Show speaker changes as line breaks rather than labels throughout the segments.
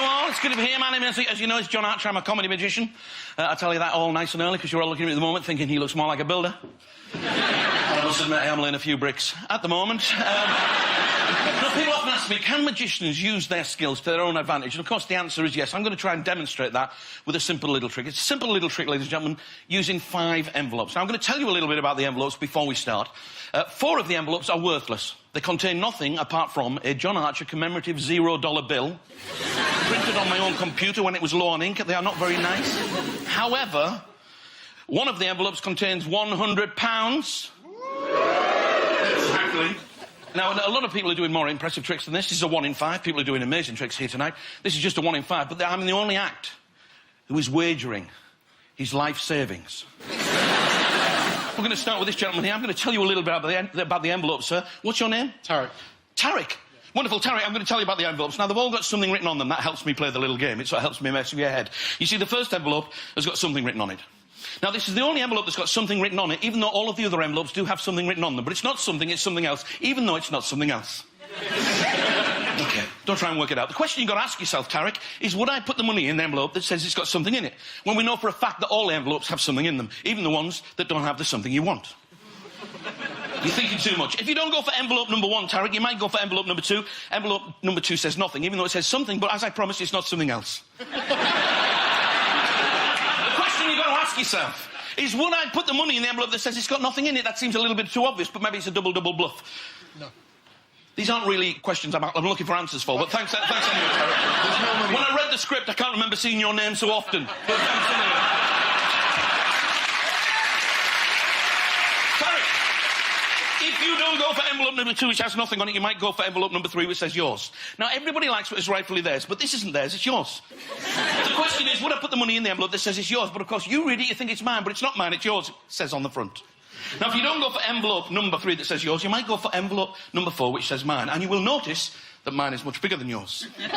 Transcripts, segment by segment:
all. It's good to be here. My name is, as you know, is John Archer. I'm a comedy magician. I tell you that all nice and early because you're all looking at me at the moment thinking he looks more like a builder. I must admit I am laying a few bricks at the moment. People often ask me, can magicians use their skills to their own advantage? And of course the answer is yes. I'm going to try and demonstrate that with a simple little trick. It's a simple little trick, ladies and gentlemen, using 5 envelopes. Now I'm going to tell you a little bit about the envelopes before we start. 4 of the envelopes are worthless. They contain nothing apart from a John Archer commemorative $0 bill printed on my own computer when it was low on ink. They are not very nice. However, one of the envelopes contains £100. Exactly. Now, a lot of people are doing more impressive tricks than this. This is a 1 in 5. People are doing amazing tricks here tonight. This is just a 1 in 5. But I'm the only act who is wagering his life savings. We're going to start with this gentleman here. I'm going to tell you a little bit about the envelopes, sir. What's your name?
Tarek.
Tarek? Yeah. Wonderful, Tarek. I'm going to tell you about the envelopes. Now, they've all got something written on them. That helps me play the little game. It sort of helps me mess with your head. You see, the first envelope has got something written on it. Now, this is the only envelope that's got something written on it, even though all of the other envelopes do have something written on them. But it's not something, it's something else, even though it's not something else. OK, don't try and work it out. The question you've got to ask yourself, Tarek, is would I put the money in the envelope that says it's got something in it, when we know for a fact that all the envelopes have something in them, even the ones that don't have the something you want? You're thinking too much. If you don't go for envelope number 1, Tarek, you might go for envelope number 2. Envelope number 2 says nothing, even though it says something, but as I promised, it's not something else. The question you've got to ask yourself is, would I put the money in the envelope that says it's got nothing in it? That seems a little bit too obvious, but maybe it's a double bluff.
No.
These aren't really questions I'm looking for answers for, but thanks anyway, Tarek. When I read the script, I can't remember seeing your name so often, but thanks anyway. If you don't go for envelope number 2, which has nothing on it, you might go for envelope number 3, which says yours. Now, everybody likes what is rightfully theirs, but this isn't theirs, it's yours. The question is, would I put the money in the envelope that says it's yours? But, of course, you read it, you think it's mine, but it's not mine, it's yours, it says on the front. Now, if you don't go for envelope number 3 that says yours, you might go for envelope number 4, which says mine, and you will notice that mine is much bigger than yours. Get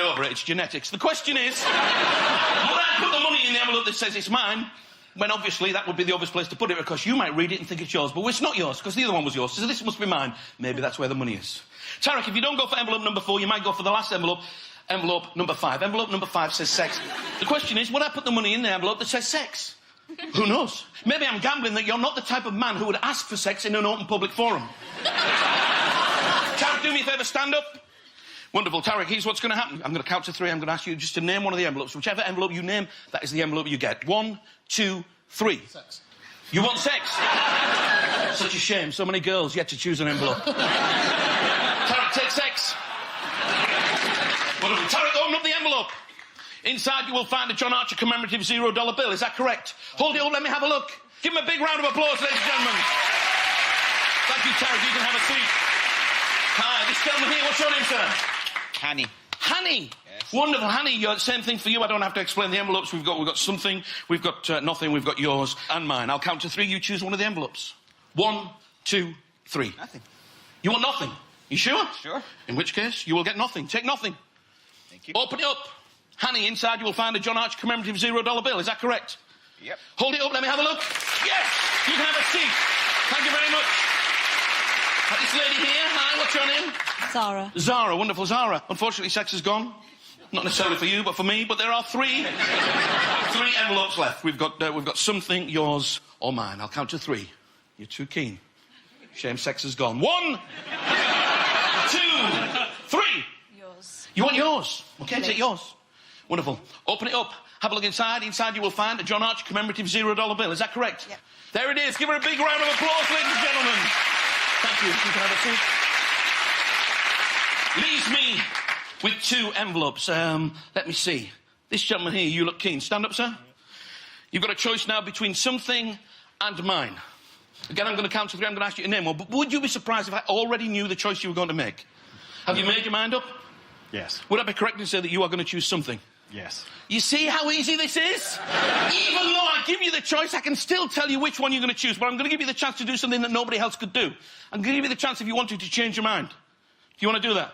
over it, it's genetics. The question is, would I put the money in the envelope that says it's mine? When obviously that would be the obvious place to put it, because you might read it and think it's yours, but it's not yours, because the other one was yours, so this must be mine. Maybe that's where the money is. Tarek, if you don't go for envelope number 4, you might go for the last envelope, envelope number 5. Envelope number 5 says sex. The question is, would I put the money in the envelope that says sex? Who knows? Maybe I'm gambling that you're not the type of man who would ask for sex in an open public forum. Tarek, do me a favour, stand up. Wonderful, Tarek, here's what's going to happen. I'm going to count to 3, I'm going to ask you just to name one of the envelopes. Whichever envelope you name, that is the envelope you get. 1, 2, 3.
Sex.
You want sex? Such a shame, so many girls yet to choose an envelope. Tarek, take sex. Wonderful. Tarek, open up the envelope. Inside you will find a John Archer commemorative $0 bill, is that correct? Hold it up, let me have a look. Give him a big round of applause, ladies and gentlemen. Thank you, Tarek, you can have a seat. Hi, this gentleman here, what's your name, sir?
Hanny.
Hanny?
Yes.
Wonderful, Hanny. Same thing for you. I don't have to explain the envelopes. We've got something, we've got nothing, we've got yours and mine. I'll count to 3. You choose one of the envelopes. 1, 2, 3.
Nothing.
You want nothing? You sure?
Sure.
In which case, you will get nothing. Take nothing.
Thank you.
Open it up. Hanny, inside you will find a John Archer commemorative $0 bill. Is that correct?
Yep.
Hold it up. Let me have a look. Yes! You can have a seat. Thank you very much. This lady here, hi, what's your name?
Zara.
Zara, wonderful Zara. Unfortunately, sex is gone. Not necessarily for you, but for me. But there are 3 envelopes left. We've got something, yours or mine. I'll count to 3. You're too keen. Shame sex is gone. 1, 2, 3.
Yours.
You want yours? Okay, take yours. Wonderful. Open it up. Have a look inside. Inside you will find a John Archer commemorative $0 bill. Is that correct?
Yep.
There it is. Give her a big round of applause, ladies and gentlemen. Thank you. You can have a seat. Leaves me with 2 envelopes. Let me see. This gentleman here, you look keen. Stand up, sir. You've got a choice now between something and mine. Again, I'm going to count to 3. I'm going to ask you to name one. But would you be surprised if I already knew the choice you were going to make? Have you made your mind up?
Yes.
Would I be correct to say that you are going to choose something?
Yes.
You see how easy this is? Even though I give you the choice, I can still tell you which one you're going to choose, but I'm going to give you the chance to do something that nobody else could do. I'm going to give you the chance, if you want to change your mind. Do you want to do that?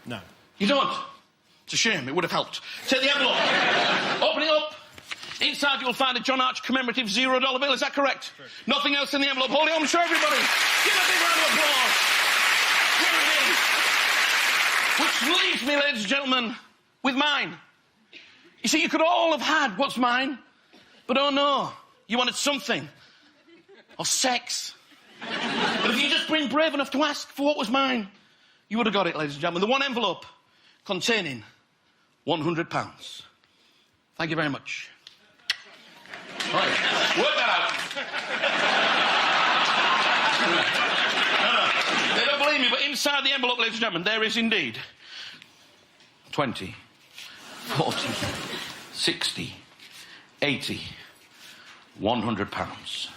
No.
You don't? It's a shame, it would have helped. Take the envelope. Open it up. Inside you will find a John Archer commemorative $0 bill, is that correct?
True.
Nothing else in the envelope. Hold it on, show everybody. Give a big round of applause. Here it is. Which leaves me, ladies and gentlemen, with mine. You see, you could all have had what's mine, but oh no, you wanted something. Or sex. But if you just been brave enough to ask for what was mine, you would have got it, ladies and gentlemen. The one envelope containing £100. Thank you very much. Right. Work that out. No. They don't believe me, but inside the envelope, ladies and gentlemen, there is indeed 20, 40, 60, 80, £100.